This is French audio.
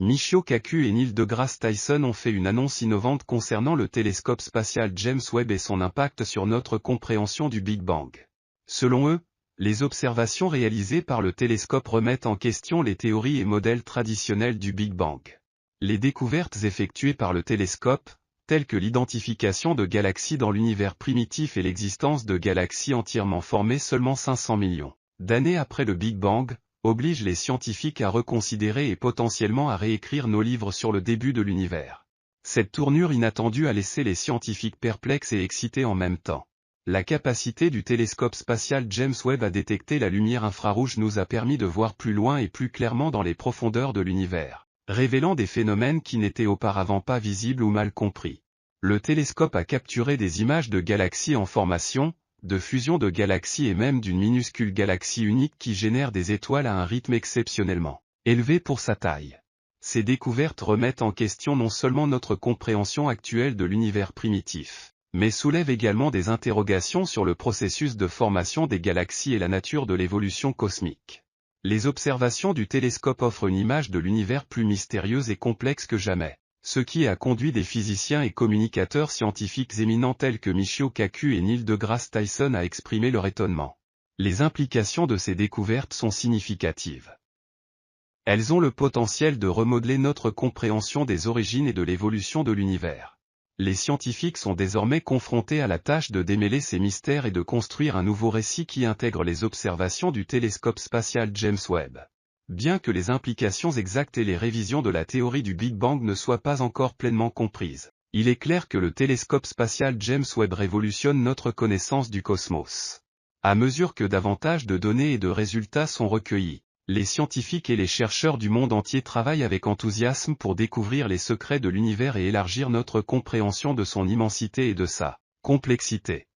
Michio Kaku et Neil deGrasse Tyson ont fait une annonce innovante concernant le télescope spatial James Webb et son impact sur notre compréhension du Big Bang. Selon eux, les observations réalisées par le télescope remettent en question les théories et modèles traditionnels du Big Bang. Les découvertes effectuées par le télescope, telles que l'identification de galaxies dans l'univers primitif et l'existence de galaxies entièrement formées seulement 500 millions d'années après le Big Bang, obligent les scientifiques à reconsidérer et potentiellement à réécrire nos livres sur le début de l'univers. Cette tournure inattendue a laissé les scientifiques perplexes et excités en même temps. La capacité du télescope spatial James Webb à détecter la lumière infrarouge nous a permis de voir plus loin et plus clairement dans les profondeurs de l'univers, révélant des phénomènes qui n'étaient auparavant pas visibles ou mal compris. Le télescope a capturé des images de galaxies en formation, de fusion de galaxies et même d'une minuscule galaxie unique qui génère des étoiles à un rythme exceptionnellement élevé pour sa taille. Ces découvertes remettent en question non seulement notre compréhension actuelle de l'univers primitif, mais soulèvent également des interrogations sur le processus de formation des galaxies et la nature de l'évolution cosmique. Les observations du télescope offrent une image de l'univers plus mystérieuse et complexe que jamais, ce qui a conduit des physiciens et communicateurs scientifiques éminents tels que Michio Kaku et Neil deGrasse Tyson à exprimer leur étonnement. Les implications de ces découvertes sont significatives. Elles ont le potentiel de remodeler notre compréhension des origines et de l'évolution de l'univers. Les scientifiques sont désormais confrontés à la tâche de démêler ces mystères et de construire un nouveau récit qui intègre les observations du télescope spatial James Webb. Bien que les implications exactes et les révisions de la théorie du Big Bang ne soient pas encore pleinement comprises, il est clair que le télescope spatial James Webb révolutionne notre connaissance du cosmos. À mesure que davantage de données et de résultats sont recueillis, les scientifiques et les chercheurs du monde entier travaillent avec enthousiasme pour découvrir les secrets de l'univers et élargir notre compréhension de son immensité et de sa complexité.